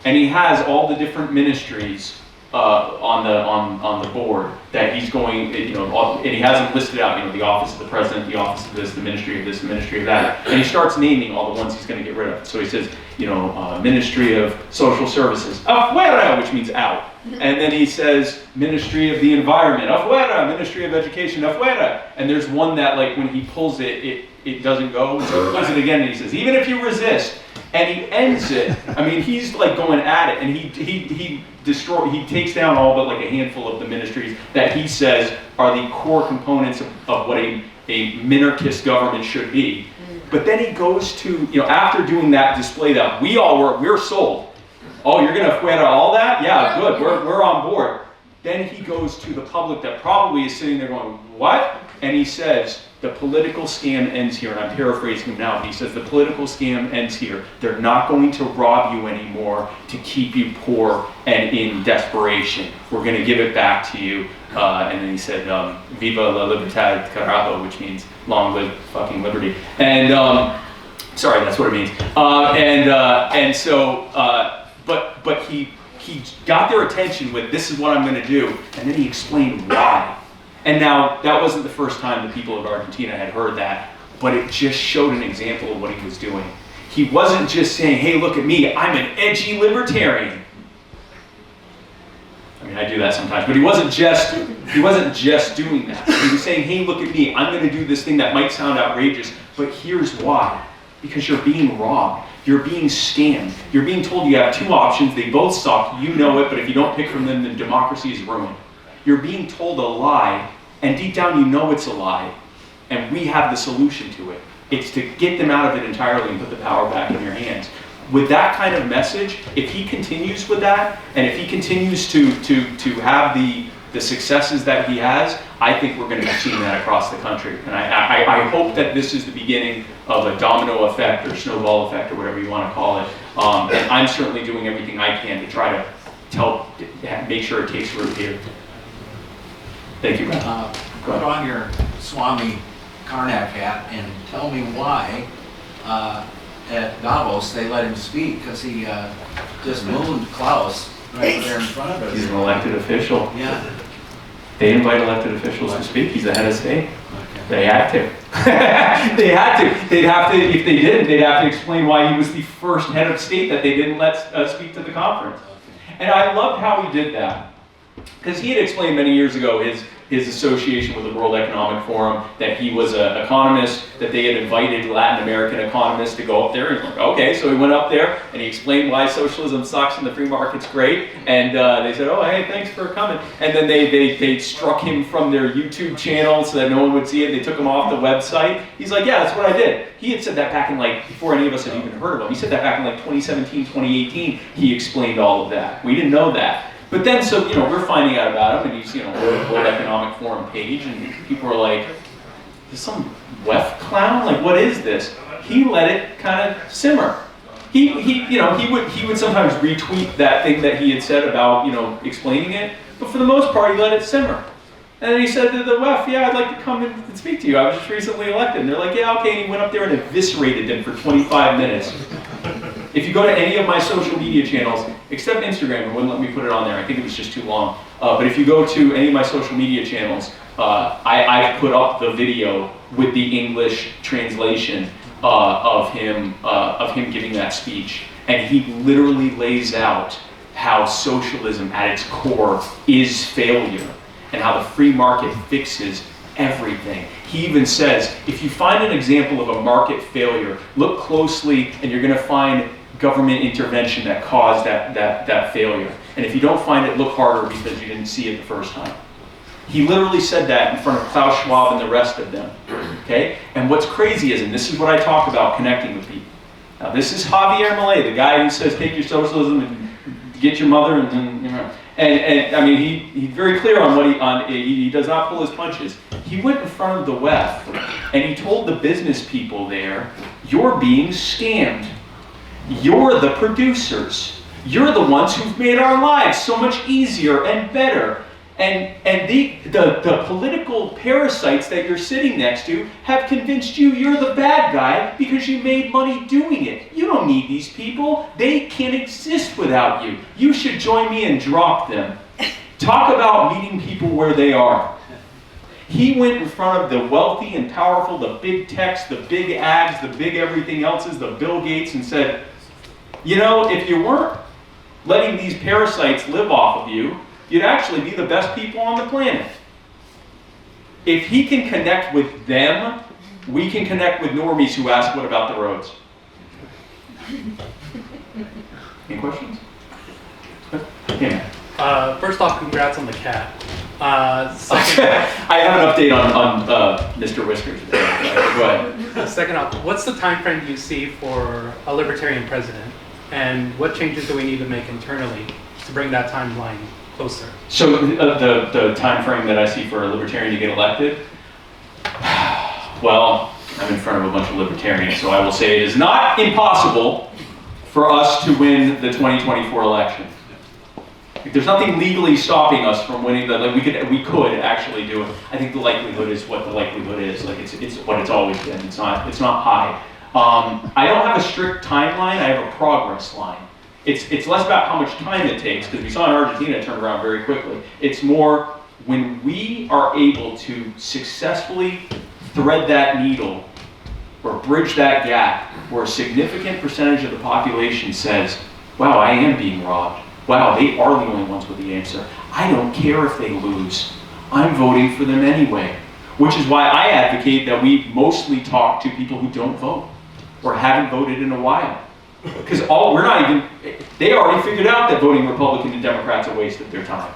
And he has all the different ministries on the board that he's going, and he has them listed out, the office of the president, the office of this, the ministry of this, the ministry of that, and he starts naming all the ones he's going to get rid of. So he says, Ministry of Social Services, afuera, which means out. And then he says, Ministry of the Environment, afuera, Ministry of Education, afuera. And there's one that, like, when he pulls it doesn't go, so he pulls it again, and he says, even if you resist, and he ends it. I mean, he's like going at it, and he takes down all but like a handful of the ministries that he says are the core components of what a minarchist government should be. But then he goes to, after doing that display that we're sold. Oh, you're gonna fuera all that? Yeah, good, we're on board. Then he goes to the public that probably is sitting there going, what? And he says, the political scam ends here, and I'm paraphrasing him now, but he says the political scam ends here. They're not going to rob you anymore to keep you poor and in desperation. We're going to give it back to you. And then he said, Viva la libertad, carajo, which means long live fucking liberty. And, sorry, that's what it means. But he got their attention with, this is what I'm going to do, and then he explained why. And now, that wasn't the first time the people of Argentina had heard that, but it just showed an example of what he was doing. He wasn't just saying, hey, look at me, I'm an edgy libertarian. I mean, I do that sometimes, but he wasn't just doing that. He was saying, hey, look at me, I'm going to do this thing that might sound outrageous, but here's why. Because you're being robbed. You're being scammed. You're being told you have 2 options, they both suck, you know it, but if you don't pick from them, then democracy is ruined. You're being told a lie, and deep down you know it's a lie, and we have the solution to it. It's to get them out of it entirely and put the power back in your hands. with that kind of message, if he continues with that, and if he continues to have the successes that he has, I think we're going to be seeing that across the country. And I hope that this is the beginning of a domino effect or snowball effect or whatever you want to call it. And I'm certainly doing everything I can to try to make sure it takes root here. Thank you, Brad. Put on your Swami Karnak hat and tell me why at Davos they let him speak, because he just mooned Klaus right there in front of us. He's an elected official. Yeah. They invite elected officials to speak. He's the head of state. Okay. They had to. They had to. They'd have to, if they didn't, they'd have to explain why he was the first head of state that they didn't let speak to the conference. And I loved how he did that. Because he had explained many years ago his association with the World Economic Forum, that he was an economist, that they had invited Latin American economists to go up there. And he's like, okay, so he went up there and he explained why socialism sucks and the free market's great. And they said, oh, hey, thanks for coming. And then they struck him from their YouTube channel so that no one would see it. They took him off the website. He's like, yeah, that's what I did. He had said that back in before any of us had even heard of him. He said that back in 2017, 2018, he explained all of that. We didn't know that. But then, so, we're finding out about him, and he's, World Economic Forum page, and people are like, is some WEF clown? Like, what is this? He let it kind of simmer. He would sometimes retweet that thing that he had said about, explaining it, but for the most part, he let it simmer. And then he said to the WEF, yeah, I'd like to come and speak to you. I was just recently elected. And they're like, yeah, okay. And he went up there and eviscerated them for 25 minutes. If you go to any of my social media channels, except Instagram, it wouldn't let me put it on there. I think it was just too long. But if you go to any of my social media channels, I put up the video with the English translation of him giving that speech. And he literally lays out how socialism at its core is failure, and how the free market fixes everything. He even says, if you find an example of a market failure, look closely and you're going to find government intervention that caused that failure. And if you don't find it, look harder because you didn't see it the first time. He literally said that in front of Klaus Schwab and the rest of them. Okay? And what's crazy is, and this is what I talk about connecting with people. Now this is Javier Milei, the guy who says take your socialism and get your mother and I mean, he's very clear on he does not pull his punches. He went in front of the WEF and he told the business people there, you're being scammed. You're the producers. You're the ones who've made our lives so much easier and better. And the political parasites that you're sitting next to have convinced you're the bad guy because you made money doing it. You don't need these people. They can't exist without you. You should join me and drop them. Talk about meeting people where they are. He went in front of the wealthy and powerful, the big techs, the big ags, the big everything else's, the Bill Gates, and said, if you weren't letting these parasites live off of you, you'd actually be the best people on the planet. If he can connect with them, we can connect with normies who ask, what about the roads? Any questions? Yeah. First off, congrats on the cat. Second, I have an update on Mr. Whiskers. Go ahead. Second off, what's the time frame do you see for a libertarian president? And what changes do we need to make internally to bring that timeline closer? So the time frame that I see for a libertarian to get elected, well, I'm in front of a bunch of libertarians, so I will say it is not impossible for us to win the 2024 election. There's nothing legally stopping us from winning. We could actually do it. I think the likelihood is what the likelihood is. It's what it's always been. It's not high. I don't have a strict timeline. I have a progress line. It's less about how much time it takes, because we saw in Argentina it turned around very quickly. It's more when we are able to successfully thread that needle or bridge that gap where a significant percentage of the population says, wow, I am being robbed. Wow, they are the only ones with the answer. I don't care if they lose. I'm voting for them anyway. Which is why I advocate that we mostly talk to people who don't vote or haven't voted in a while. Because they already figured out that voting Republican and Democrat's a waste of their time.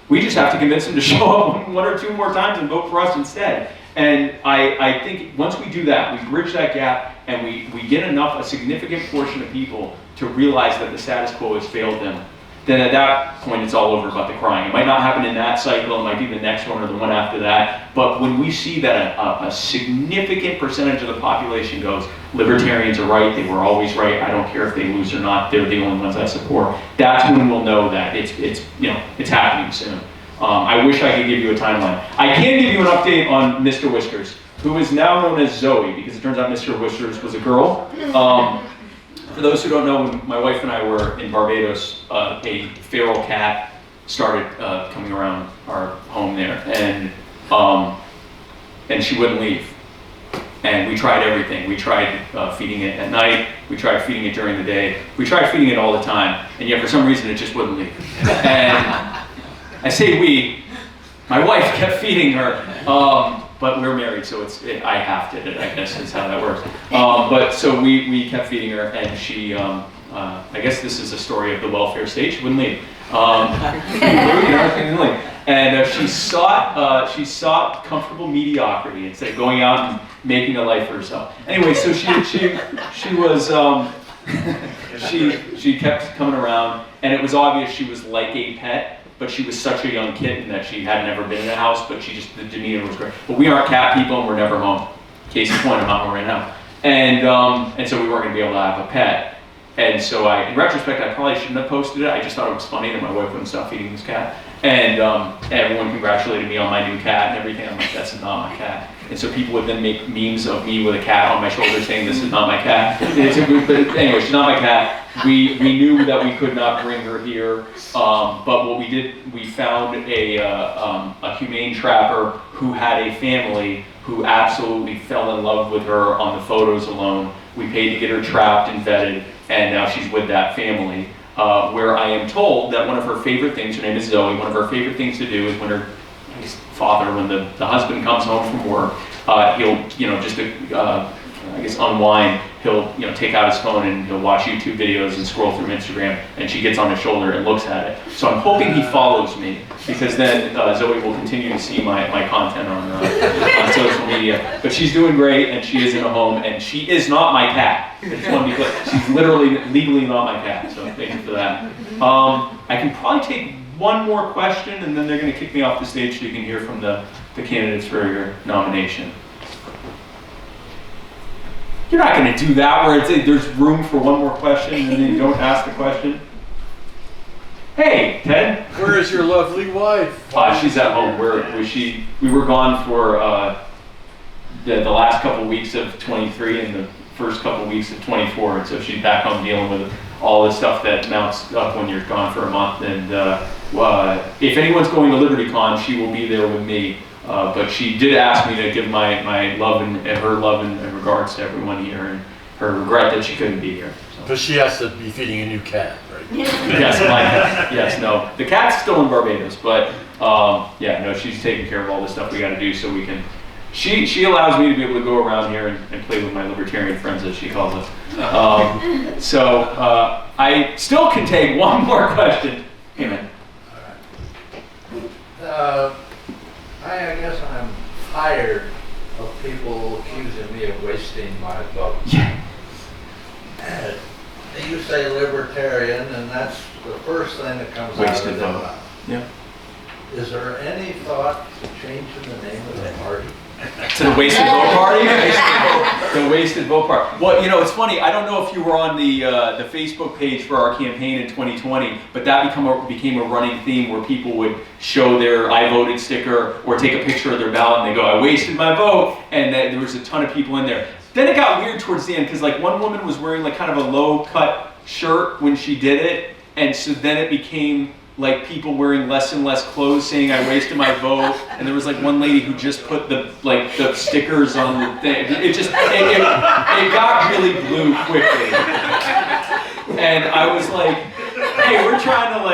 We just have to convince them to show up one or two more times and vote for us instead. And I think once we do that, we bridge that gap, and we get a significant portion of people to realize that the status quo has failed them, then at that point it's all over about the crying. It might not happen in that cycle, it might be the next one or the one after that, but when we see that a significant percentage of the population goes, libertarians are right, they were always right, I don't care if they lose or not, they're the only ones I support, that's when we'll know that it's happening soon. I wish I could give you a timeline. I can give you an update on Mr. Whiskers, who is now known as Zoe, because it turns out Mr. Whiskers was a girl. For those who don't know, when my wife and I were in Barbados, a feral cat started coming around our home there, and she wouldn't leave. And we tried everything. We tried feeding it at night. We tried feeding it during the day. We tried feeding it all the time, and yet for some reason it just wouldn't leave. And I say we. My wife kept feeding her. But we're married, so I have to, I guess is how that works. But so we kept feeding her, and she, I guess this is a story of the welfare state, she wouldn't leave. And she sought comfortable mediocrity instead of going out and making a life for herself. Anyway, so she was, she kept coming around, and it was obvious she was like a pet. But she was such a young kitten that she had never been in a house, but the demeanor was great. But we aren't cat people and we're never home. Case in point, I'm not home right now. And so we weren't gonna be able to have a pet. And so in retrospect, I probably shouldn't have posted it. I just thought it was funny that my wife wouldn't stop feeding this cat. And everyone congratulated me on my new cat and everything. I'm like, that's not my cat. And so people would then make memes of me with a cat on my shoulder saying, this is not my cat. But anyway, she's not my cat. We knew that we could not bring her here. But what we did, we found a humane trapper who had a family who absolutely fell in love with her on the photos alone. We paid to get her trapped and vetted, and now she's with that family. Where I am told that one of her favorite things, her name is Zoe, one of her favorite things to do is when her father, when the husband comes home from work, he'll, just to, I guess, unwind, he'll, take out his phone and he'll watch YouTube videos and scroll through Instagram, and she gets on his shoulder and looks at it. So I'm hoping he follows me, because then Zoe will continue to see my content on social media. But she's doing great, and she is in a home, and she is not my cat. I just want to be clear. She's legally not my cat, so thank you for that. I can probably take one more question, and then they're going to kick me off the stage so you can hear from the candidates for your nomination. You're not going to do that where there's room for one more question and then you don't ask the question. Hey, Ted. Where is your lovely wife? She's at home. We were gone for the last couple weeks of 23 and the first couple weeks of 24, and so she's back home dealing with all the stuff that mounts up when you're gone for a month. And if anyone's going to LibertyCon, she will be there with me. But she did ask me to give my love and her love and regards to everyone here, and her regret that she couldn't be here. So. But she has to be feeding a new cat, right? Yes, my cat. Yes, no. The cat's still in Barbados, but she's taking care of all the stuff we got to do so we can. She allows me to be able to go around here and play with my libertarian friends, as she calls us. I still can take one more question. Hey, man. I guess I'm tired of people accusing me of wasting my vote. Yeah. You say libertarian, and that's the first thing that comes out of their mouth. Yeah. Is there any thought to changing the name of the party? To the Wasted Vote Party? The Wasted Vote Party. Well, it's funny. I don't know if you were on the Facebook page for our campaign in 2020, but that became a running theme where people would show their I voted sticker or take a picture of their ballot and they go, I wasted my vote, and there was a ton of people in there. Then it got weird towards the end because one woman was wearing kind of a low cut shirt when she did it, and so then it became people wearing less and less clothes saying I wasted my vote, and there was one lady who just put the stickers on the thing. It got really blue quickly. And I was like, hey, we're trying to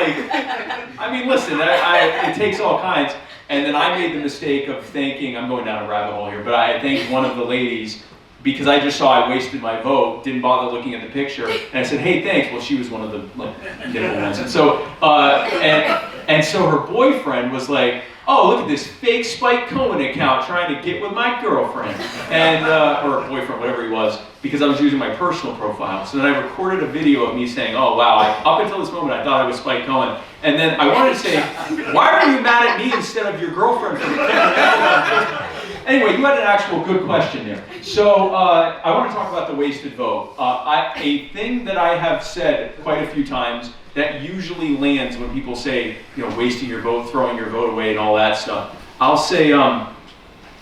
listen, it takes all kinds. And then I made the mistake of thanking, I'm going down a rabbit hole here, but I thanked one of the ladies because I just saw I wasted my vote, didn't bother looking at the picture, and I said, hey, thanks. Well, she was one of the notable ones. And so, and so her boyfriend was like, oh, look at this fake Spike Cohen account trying to get with my girlfriend, and or boyfriend, whatever he was, because I was using my personal profile. So then I recorded a video of me saying, oh wow, up until this moment I thought I was Spike Cohen. And then I wanted to say, why are you mad at me instead of your girlfriend for the camera? Anyway, you had an actual good question there. So I want to talk about the wasted vote. A thing that I have said quite a few times that usually lands when people say, wasting your vote, throwing your vote away and all that stuff. I'll say, how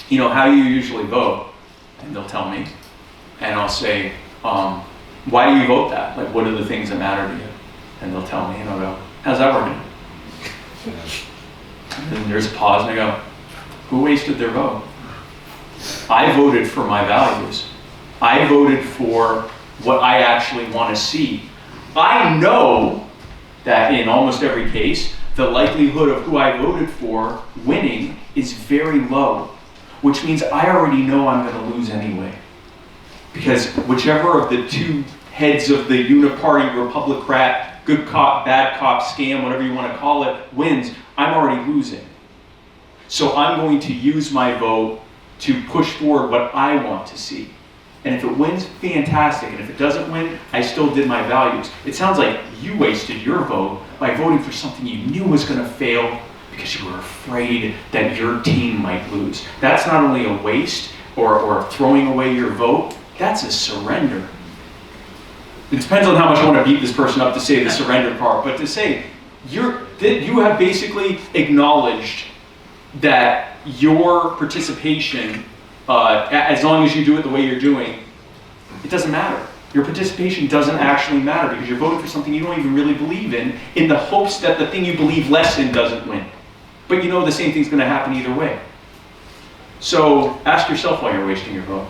do you usually vote? And they'll tell me. And I'll say, why do you vote that? Like, what are the things that matter to you? And they'll tell me, and I'll go, how's that working? And then there's a pause, and I go, who wasted their vote? I voted for my values. I voted for what I actually want to see. I know that in almost every case, the likelihood of who I voted for winning is very low, which means I already know I'm going to lose anyway. Because whichever of the two heads of the uniparty Republican, good cop, bad cop scam, whatever you want to call it, wins, I'm already losing. So I'm going to use my vote to push forward what I want to see. And if it wins, fantastic. And if it doesn't win, I still did my values. It sounds like you wasted your vote by voting for something you knew was going to fail because you were afraid that your team might lose. That's not only a waste or throwing away your vote, that's a surrender. It depends on how much I want to beat this person up to say the surrender part, but to say you have basically acknowledged that your participation, as long as you do it the way you're doing, it doesn't matter. Your participation doesn't actually matter because you're voting for something you don't even really believe in the hopes that the thing you believe less in doesn't win. But you know the same thing's going to happen either way. So ask yourself why you're wasting your vote.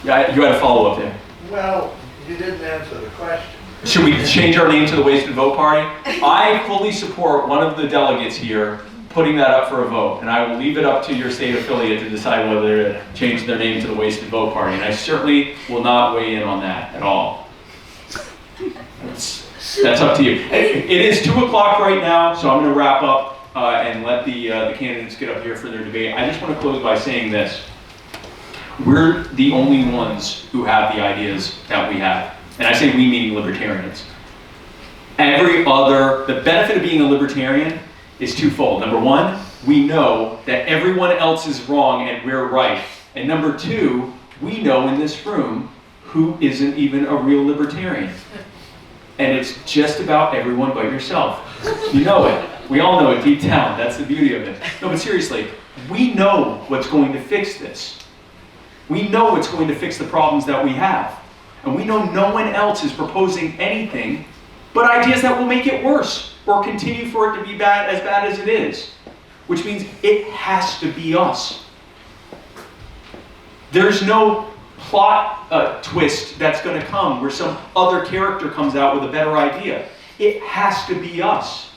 Yeah, you had a follow-up there. Well, you didn't answer the question. Should we change our name to the Wasted Vote Party? I fully support one of the delegates here putting that up for a vote, and I will leave it up to your state affiliate to decide whether to change their name to the Wasted Vote Party, and I certainly will not weigh in on that at all. That's up to you. It is 2 o'clock right now, so I'm going to wrap up and let the candidates get up here for their debate. I just want to close by saying this. We're the only ones who have the ideas that we have. And I say we meaning libertarians. The benefit of being a libertarian is twofold. Number one, we know that everyone else is wrong and we're right. And number two, we know in this room who isn't even a real libertarian. And it's just about everyone but yourself. You know it. We all know it deep down. That's the beauty of it. No, but seriously, we know what's going to fix this. We know what's going to fix the problems that we have. And we know no one else is proposing anything but ideas that will make it worse or continue for it to be as bad as it is. Which means it has to be us. There's no plot twist that's going to come where some other character comes out with a better idea. It has to be us.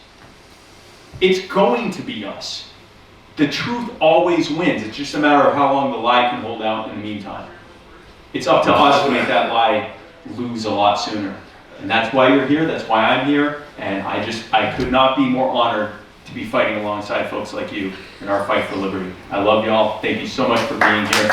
It's going to be us. The truth always wins. It's just a matter of how long the lie can hold out in the meantime. It's up to us to make that lie lose a lot sooner. And that's why you're here, that's why I'm here, and I could not be more honored to be fighting alongside folks like you in our fight for liberty. I love y'all. Thank you so much for being here.